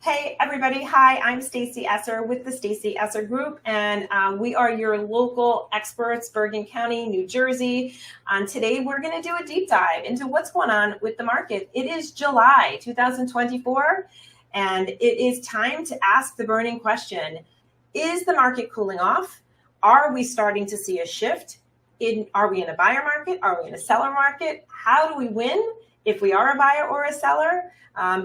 Hey everybody, hi, I'm Stacey Esser with the Stacey Esser Group, and we are your local experts, Bergen County, New Jersey. Today we're going to do a deep dive into what's going on with the market. It is July 2024, and it is time to ask the burning question: is the market cooling off? Are we starting to see a shift? Are we in a buyer market? Are we in a seller market? How do we win if we are a buyer or a seller?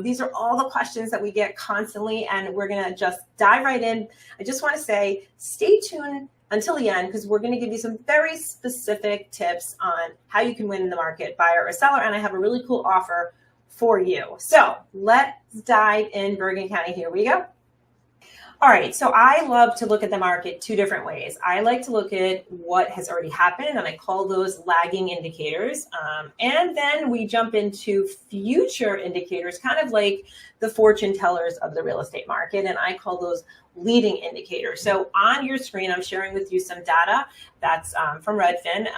These are all the questions that we get constantly, and we're going to just dive right in. I just want to say, stay tuned until the end, because we're going to give you some very specific tips on how you can win in the market, buyer or seller, and I have a really cool offer for you. So let's dive in Bergen County. Here we go. All right, so I love to look at the market two different ways. I like to look at what has already happened, and I call those lagging indicators. And then we jump into future indicators, kind of like the fortune tellers of the real estate market, and I call those leading indicators. So on your screen, I'm sharing with you some data that's from Redfin,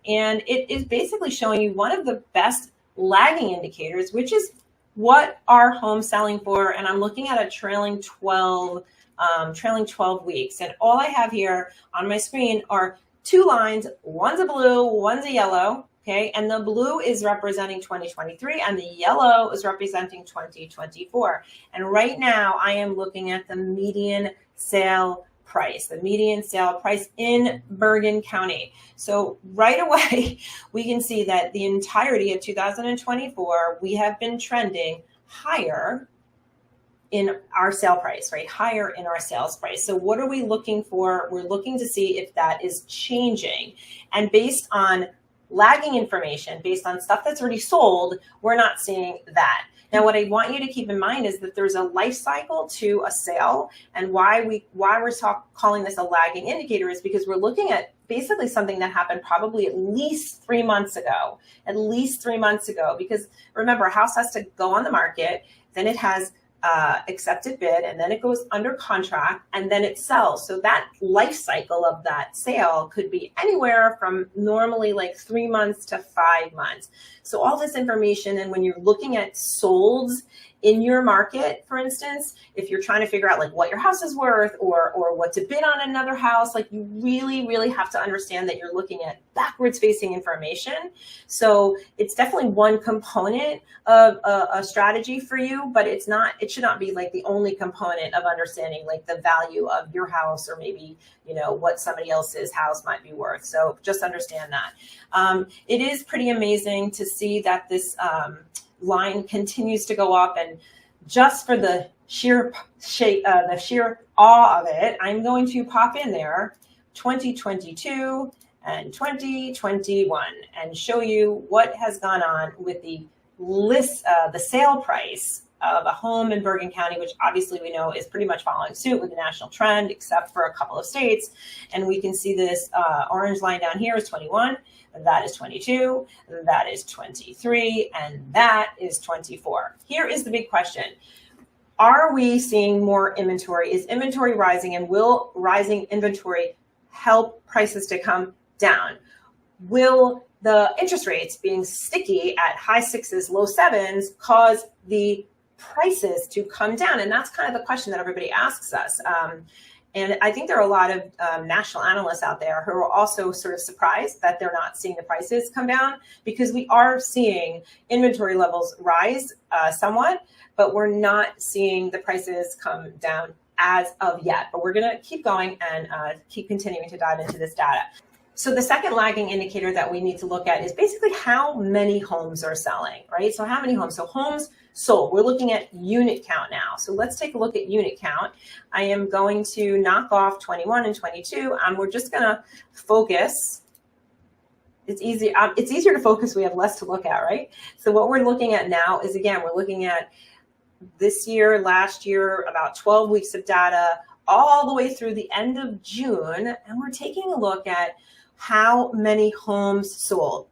and it is basically showing you one of the best lagging indicators, which is what are homes selling for, and I'm looking at a trailing 12 weeks. And all I have here on my screen are two lines. One's a blue, one's a yellow. Okay. And the blue is representing 2023 and the yellow is representing 2024. And right now I am looking at the median sale price in Bergen County. So right away, we can see that the entirety of 2024, we have been trending higher in our sale price, right? Higher in our sales price. So what are we looking for? We're looking to see if that is changing. And based on lagging information, based on stuff that's already sold, we're not seeing that. Now, what I want you to keep in mind is that there's a life cycle to a sale, and why we're calling this a lagging indicator is because we're looking at basically something that happened probably at least 3 months ago. Because remember, a house has to go on the market, then it has accepted bid, and then it goes under contract, and then it sells. So that life cycle of that sale could be anywhere from normally like 3 months to 5 months. So all this information, and when you're looking at solds in your market, for instance, if you're trying to figure out like what your house is worth or what to bid on another house, like you really have to understand that you're looking at backwards facing information. So it's definitely one component of a strategy for you, but it should not be like the only component of understanding like the value of your house, or maybe, you know, what somebody else's house might be worth. So just understand that. It is pretty amazing to see that this line continues to go up, and just for the sheer awe of it, I'm going to pop in there 2022 and 2021 and show you what has gone on with the sale price of a home in Bergen County, which obviously we know is pretty much following suit with the national trend, except for a couple of states. And we can see this orange line down here is 21, that is 22, that is 23, and that is 24. Here is the big question. Are we seeing more inventory? Is inventory rising, and will rising inventory help prices to come down? Will the interest rates being sticky at high sixes, low sevens cause the prices to come down? And that's kind of the question that everybody asks us. And I think there are a lot of national analysts out there who are also sort of surprised that they're not seeing the prices come down, because we are seeing inventory levels rise somewhat, but we're not seeing the prices come down as of yet. But we're going to keep going and keep continuing to dive into this data. So the second lagging indicator that we need to look at is basically how many homes are selling, right? So how many homes? So homes sold. We're looking at unit count now. So let's take a look at unit count. I am going to knock off 21 and 22, and we're just going to focus. It's easy. It's easier to focus. We have less to look at, right? So what we're looking at now is, again, we're looking at this year, last year, about 12 weeks of data, all the way through the end of June, and we're taking a look at how many homes sold.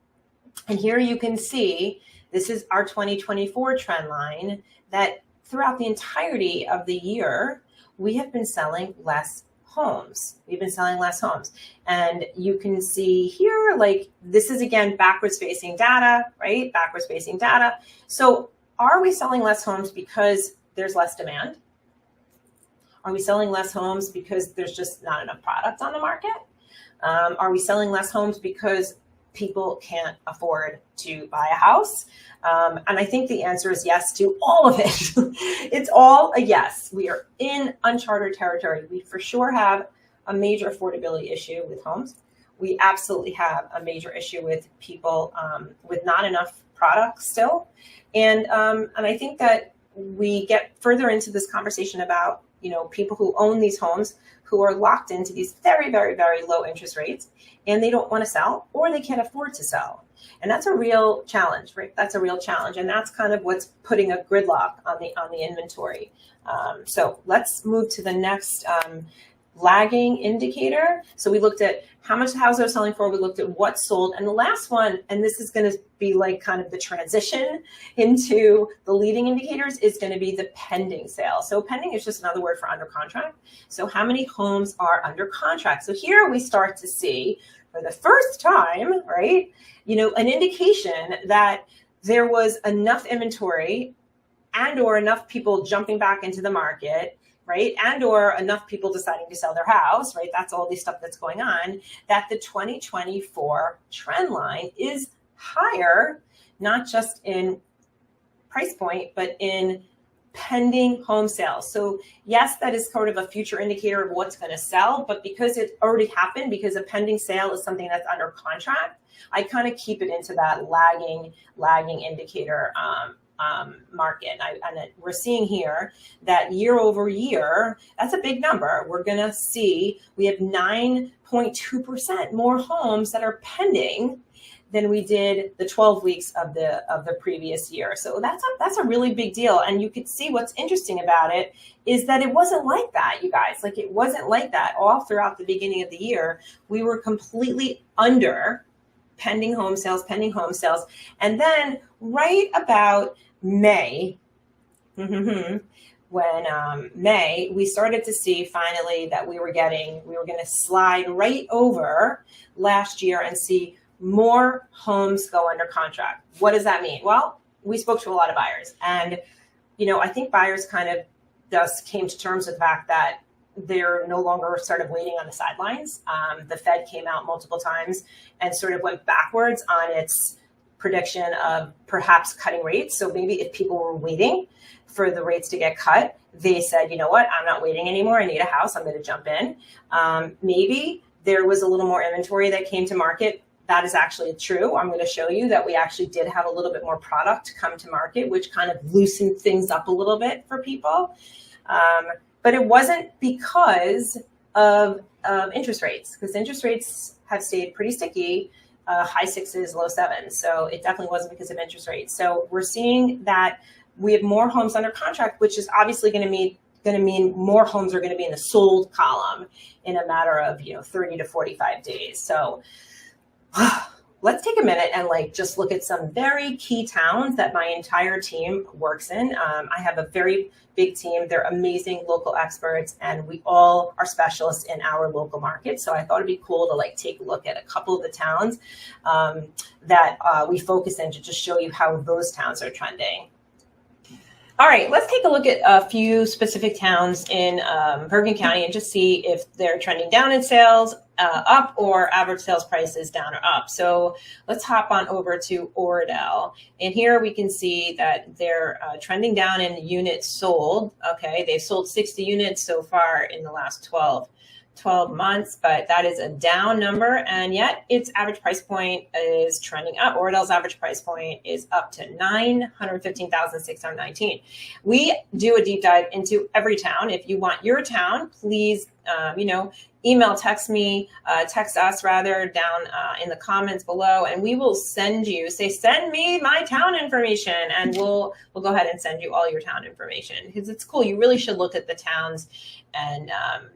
And here you can see, this is our 2024 trend line, that throughout the entirety of the year, we have been selling less homes. We've been selling less homes. And you can see here, like, this is again, backwards facing data, right? Backwards facing data. So are we selling less homes because there's less demand? Are we selling less homes because there's just not enough product on the market? Are we selling less homes because people can't afford to buy a house? And I think the answer is yes to all of it. It's all a yes. We are in uncharted territory. We for sure have a major affordability issue with homes. We absolutely have a major issue with people with not enough product still. And I think that we get further into this conversation about, people who own these homes who are locked into these very, very, very low interest rates, and they don't want to sell or they can't afford to sell. And that's a real challenge, right? That's a real challenge. And that's kind of what's putting a gridlock on the inventory. So let's move to the next lagging indicator. So we looked at how much the houses are selling for. We looked at what sold. And the last one, and this is going to be like kind of the transition into the leading indicators, is going to be the pending sale. So pending is just another word for under contract. So how many homes are under contract? So here we start to see for the first time, right, an indication that there was enough inventory and or enough people jumping back into the market, right? And or enough people deciding to sell their house, right? That's all this stuff that's going on, that the 2024 trend line is higher, not just in price point, but in pending home sales. So yes, that is sort of a future indicator of what's going to sell, but because it already happened, because a pending sale is something that's under contract, I kind of keep it into that lagging indicator market. And we're seeing here that year over year, that's a big number. We're going to see we have 9.2% more homes that are pending than we did the 12 weeks of the previous year. So that's a really big deal. And you could see what's interesting about it is that it wasn't like that, you guys. Like, it wasn't like that all throughout the beginning of the year. We were completely under pending home sales. And then right about May, when May, we started to see finally that we were going to slide right over last year and see more homes go under contract. What does that mean? Well, we spoke to a lot of buyers, and I think buyers kind of just came to terms with the fact that they're no longer sort of waiting on the sidelines. The Fed came out multiple times and sort of went backwards on its prediction of perhaps cutting rates. So maybe if people were waiting for the rates to get cut, they said, you know what, I'm not waiting anymore. I need a house. I'm going to jump in. Maybe there was a little more inventory that came to market. That is actually true. I'm going to show you that we actually did have a little bit more product come to market, which kind of loosened things up a little bit for people. But it wasn't because of interest rates, because interest rates have stayed pretty sticky, high sixes, low sevens. So it definitely wasn't because of interest rates. So we're seeing that we have more homes under contract, which is obviously going to mean more homes are going to be in the sold column in a matter of 30 to 45 days. So let's take a minute and just look at some very key towns that my entire team works in. I have a very big team. They're amazing local experts, and we all are specialists in our local market. So I thought it'd be cool to take a look at a couple of the towns that we focus in to just show you how those towns are trending. All right, let's take a look at a few specific towns in Bergen County and just see if they're trending down in sales, up, or average sales prices down or up. So let's hop on over to Oradell. And here we can see that they're trending down in units sold. Okay, they've sold 60 units so far in the last 12 months, but that is a down number, and yet its average price point is trending up. Oradell's average price point is up to $915,619. We do a deep dive into every town. If you want your town, please, email, text us rather down in the comments below, and we will send me my town information, and we'll go ahead and send you all your town information, because it's cool. You really should look at the towns and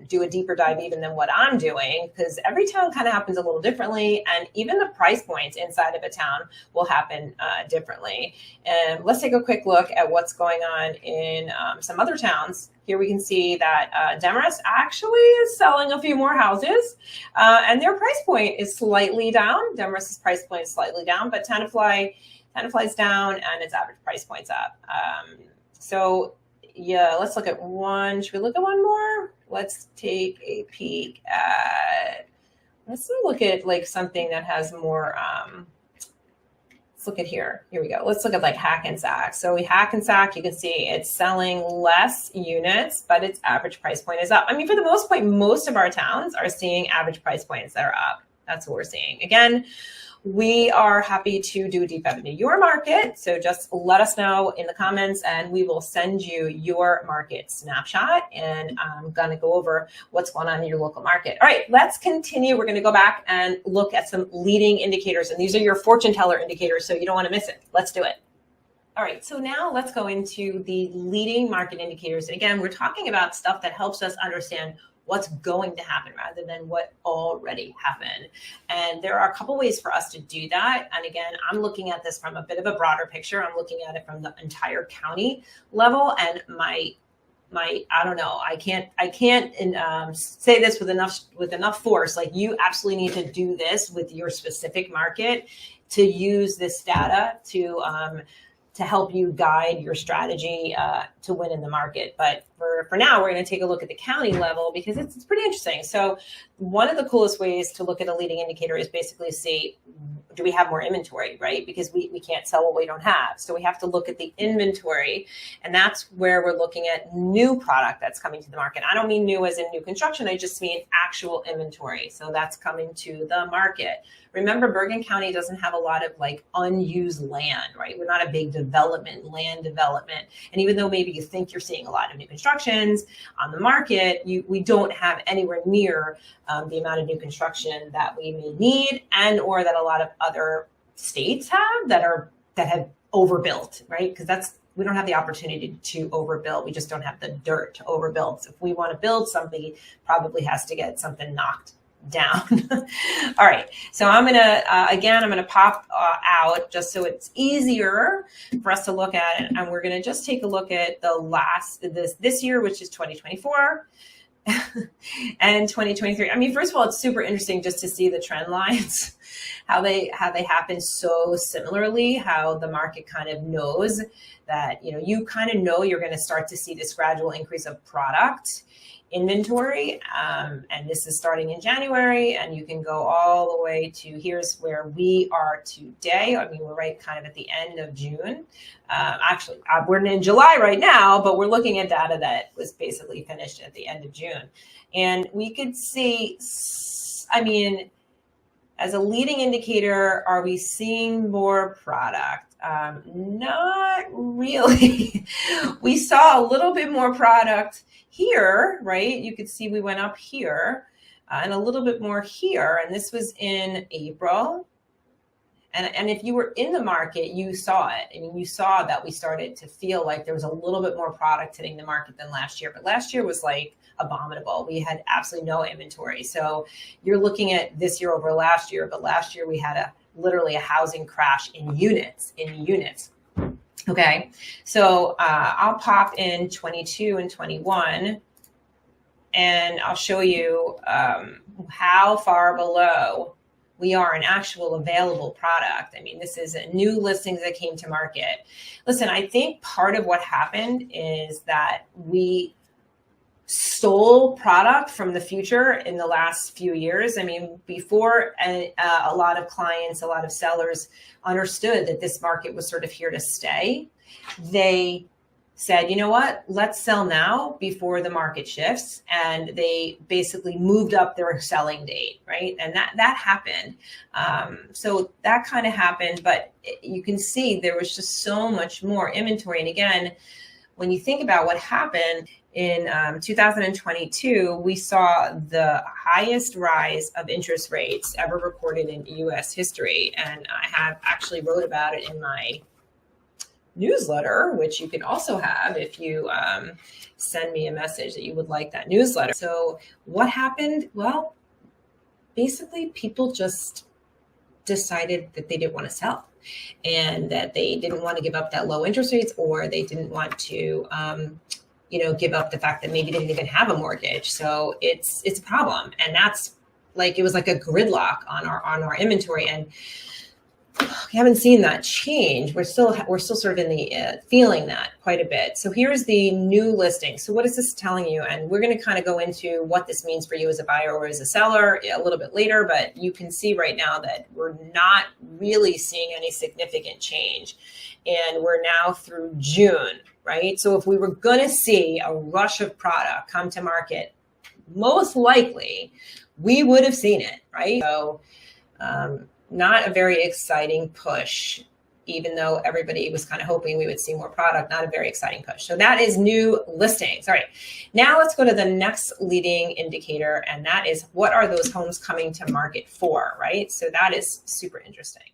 do a deeper dive even than what I'm doing, because every town kind of happens a little differently, and even the price points inside of a town will happen differently. And let's take a quick look at what's going on in some other towns. Here we can see that Demorest actually is selling a few more houses, and their price point is slightly down. Demorest's price point is slightly down, but Tenafly's down, and its average price point's up. So yeah, let's look at one. Should we look at one more? Let's take a peek at, let's look at like something that has more, let's look at here. Here we go. Let's look at like Hackensack. So we Hackensack, you can see it's selling less units, but its average price point is up. I mean, for the most part, most of our towns are seeing average price points that are up. That's what we're seeing. Again, we are happy to do a deep dive into your market. So just let us know in the comments and we will send you your market snapshot. And I'm going to go over what's going on in your local market. All right, let's continue. We're going to go back and look at some leading indicators. And these are your fortune teller indicators, so you don't want to miss it. Let's do it. All right, so now let's go into the leading market indicators. And again, we're talking about stuff that helps us understand what's going to happen rather than what already happened. And there are a couple ways for us to do that. And again, I'm looking at this from a bit of a broader picture. I'm looking at it from the entire county level. And my I don't know, I can't say this with enough force. Like, you absolutely need to do this with your specific market to use this data to help you guide your strategy to win in the market. But for now, we're going to take a look at the county level because it's pretty interesting. So one of the coolest ways to look at a leading indicator is basically see, do we have more inventory, right? Because we can't sell what we don't have. So we have to look at the inventory, and that's where we're looking at new product that's coming to the market. I don't mean new as in new construction. I just mean actual inventory. So that's coming to the market. Remember, Bergen County doesn't have a lot of like unused land, right? We're not a big land development. And even though maybe you think you're seeing a lot of new constructions on the market, we don't have anywhere near the amount of new construction that we may need, and or that a lot of other states have that have overbuilt, right? Because we don't have the opportunity to overbuild. We just don't have the dirt to overbuild. So if we want to build, somebody probably has to get something knocked down. All right. So I'm going to pop out just so it's easier for us to look at it. And we're going to just take a look at this year, which is 2024 and 2023. I mean, first of all, it's super interesting just to see the trend lines, how they happen so similarly, how the market kind of knows that, you kind of know you're going to start to see this gradual increase of product inventory. And this is starting in January, and you can go all the way to here's where we are today. I mean, we're right kind of at the end of June. Actually, we're in July right now, but we're looking at data that was basically finished at the end of June. And we could see, I mean, as a leading indicator, are we seeing more product? Not really. We saw a little bit more product here, right? You could see we went up here and a little bit more here. And this was in April. And if you were in the market, you saw it. I mean, you saw that we started to feel like there was a little bit more product hitting the market than last year. But last year was like abominable. We had absolutely no inventory. So you're looking at this year over last year, but last year we had literally a housing crash in units. Okay, so I'll pop in 22 and 21, and I'll show you how far below we are in actual available product. I mean, this is a new listings that came to market. Listen, I think part of what happened is that we stole product from the future in the last few years. I mean, before a lot of clients, a lot of sellers understood that this market was sort of here to stay, they said, you know what, let's sell now before the market shifts. And they basically moved up their selling date, right? And that happened. So that kind of happened, but you can see there was just so much more inventory. And again, when you think about what happened in 2022, we saw the highest rise of interest rates ever recorded in U.S. history. And I have actually wrote about it in my newsletter, which you can also have if you send me a message that you would like that newsletter. So what happened? Well, basically people just decided that they didn't want to sell, and that they didn't want to give up that low interest rates, or they didn't want to give up the fact that maybe they didn't even have a mortgage. So it's a problem. And that's like, it was like a gridlock on our inventory. And we haven't seen that change. We're still sort of in the feeling that quite a bit. So here's the new listing. So what is this telling you? And we're going to kind of go into what this means for you as a buyer or as a seller a little bit later, but you can see right now that we're not really seeing any significant change. And we're now through June, right? So if we were going to see a rush of product come to market, most likely we would have seen it, right? So not a very exciting push, even though everybody was kind of hoping we would see more product, not a very exciting push. So that is new listings. All right, now let's go to the next leading indicator, and that is what are those homes coming to market for, right? So that is super interesting.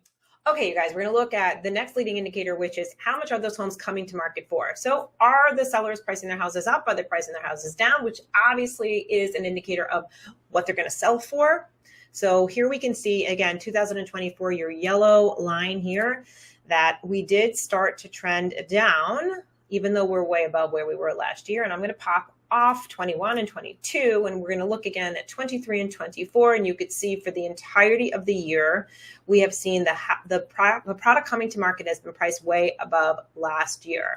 Okay, you guys, we're gonna look at the next leading indicator, which is how much are those homes coming to market for? So are the sellers pricing their houses up? Are they pricing their houses down? Which obviously is an indicator of what they're gonna sell for. So here we can see, again, 2024, your yellow line here, that we did start to trend down, even though we're way above where we were last year. And I'm going to pop off 21 and 22, and we're going to look again at 23 and 24. And you could see for the entirety of the year, we have seen the product coming to market has been priced way above last year.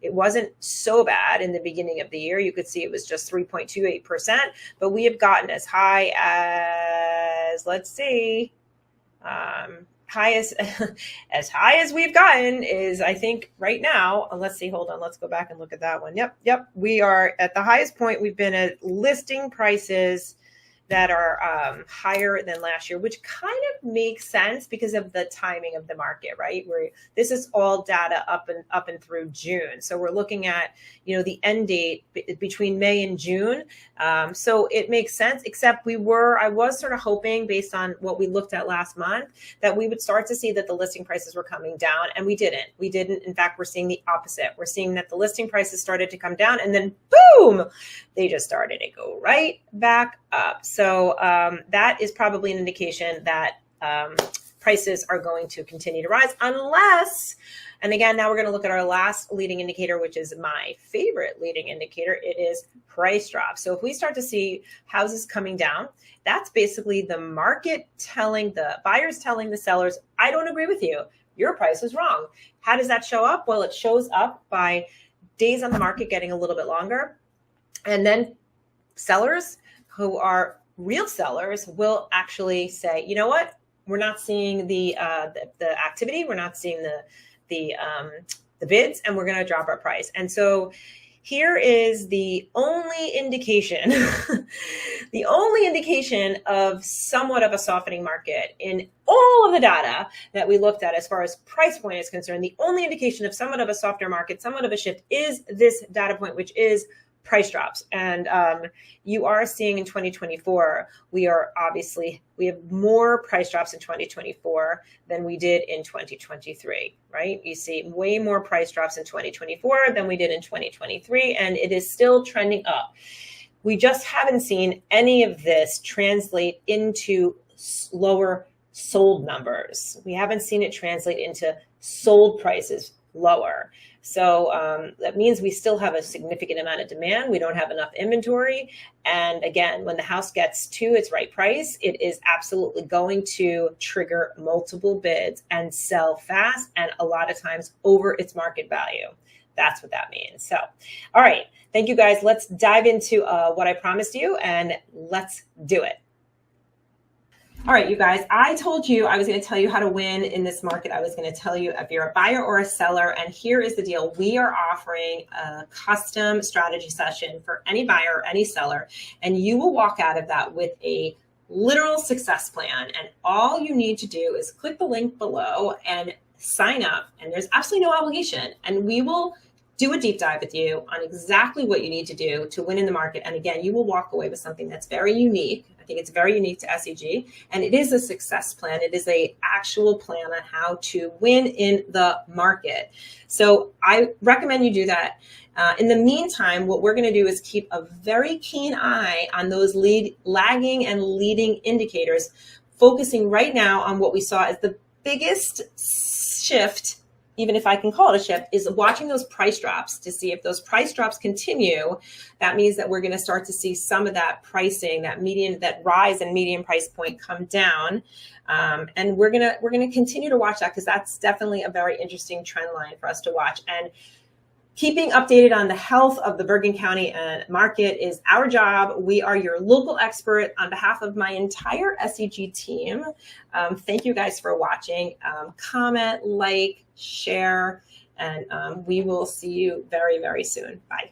It wasn't so bad in the beginning of the year. You could see it was just 3.28%, but we have gotten as high as, let's see, as high as we've gotten is, I think right now, let's see, hold on, let's go back and look at that one. Yep. We are at the highest point we've been at listing prices that are higher than last year, which kind of makes sense because of the timing of the market, right? Where this is all data up and through June. So we're looking at, the end date between May and June. So it makes sense, except I was sort of hoping based on what we looked at last month that we would start to see that the listing prices were coming down, and we didn't. In fact, we're seeing the opposite. We're seeing that the listing prices started to come down, and then boom, they just started to go right back up. So that is probably an indication that prices are going to continue to rise unless, and again, now we're going to look at our last leading indicator, which is my favorite leading indicator. It is price drop. So if we start to see houses coming down, that's basically the market telling the buyers, telling the sellers, I don't agree with you. Your price is wrong. How does that show up? Well, it shows up by days on the market getting a little bit longer. And then sellers who are real sellers will actually say, you know what? We're not seeing the activity. We're not seeing the bids, and we're going to drop our price. And so here is the only indication, the only indication of somewhat of a softening market in all of the data that we looked at as far as price point is concerned. The only indication of somewhat of a softer market, somewhat of a shift, is this data point, which is price drops. And you are seeing in 2024, we have more price drops in 2024 than we did in 2023, right? You see way more price drops in 2024 than we did in 2023, and it is still trending up. We just haven't seen any of this translate into lower sold numbers. We haven't seen it translate into sold prices lower. So that means we still have a significant amount of demand. We don't have enough inventory. And again, when the house gets to its right price, it is absolutely going to trigger multiple bids and sell fast, and a lot of times over its market value. That's what that means. So, all right. Thank you guys. Let's dive into what I promised you, and let's do it. All right, you guys, I told you I was going to tell you how to win in this market. I was going to tell you if you're a buyer or a seller. And here is the deal. We are offering a custom strategy session for any buyer or any seller. And you will walk out of that with a literal success plan. And all you need to do is click the link below and sign up. And there's absolutely no obligation. And we will do a deep dive with you on exactly what you need to do to win in the market. And again, you will walk away with something that's very unique. I think it's very unique to SEG, and it is a success plan. It is a actual plan on how to win in the market. So I recommend you do that. In the meantime, what we're going to do is keep a very keen eye on those lagging and leading indicators, focusing right now on what we saw as the biggest shift even if I can call it a shift, is watching those price drops to see if those price drops continue. That means that we're going to start to see some of that pricing, that rise in median price point come down. And we're gonna continue to watch that, because that's definitely a very interesting trend line for us to watch. And keeping updated on the health of the Bergen County market is our job. We are your local expert. On behalf of my entire SEG team, thank you guys for watching. Comment, like, share, and we will see you very, very soon. Bye.